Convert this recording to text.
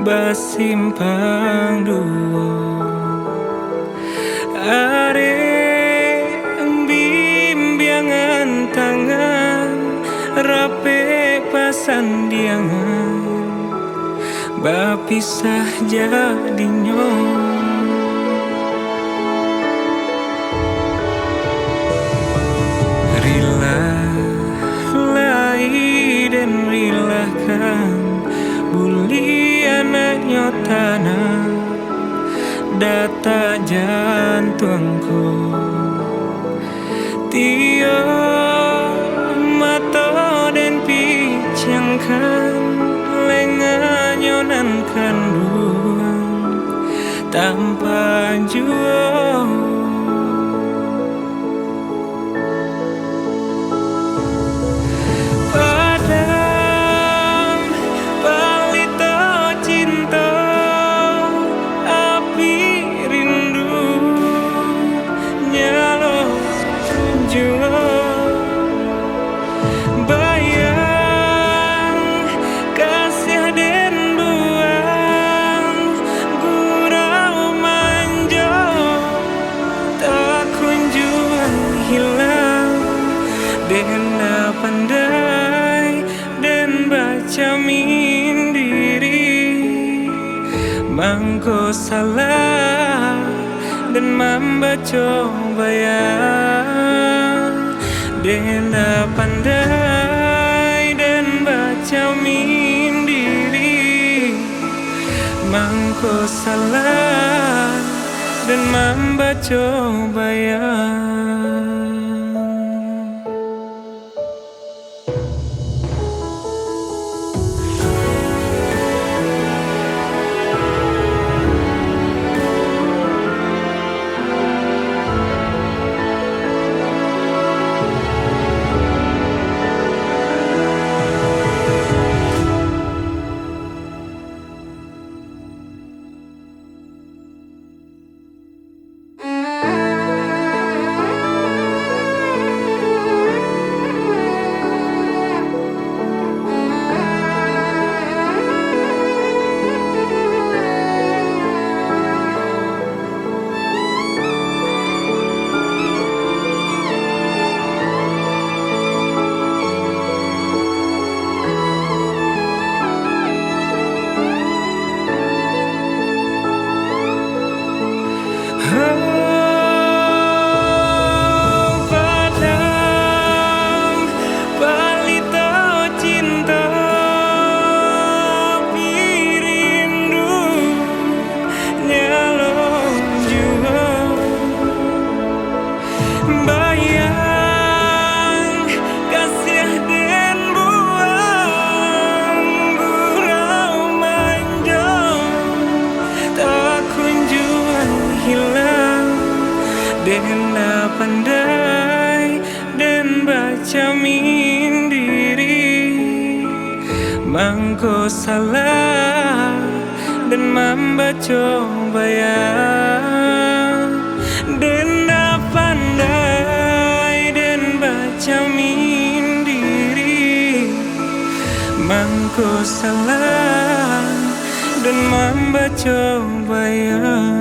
basimpang duo are bimbingan tangan rape pasandiangan bapisah jadinya dan rilahkan buli anaknya tanah data jantungku tio mata dan picangkan lengannya nan kandungan tanpa jual dengan pandai dan baca diri mangko salah dan membaca bayar dengan pandai dan baca diri mangko salah dan membaca bayar. Dengan pandai dan baca diri mangko salah dan membaca bayar dengan pandai dan baca diri mangko salah dan membaca bayar.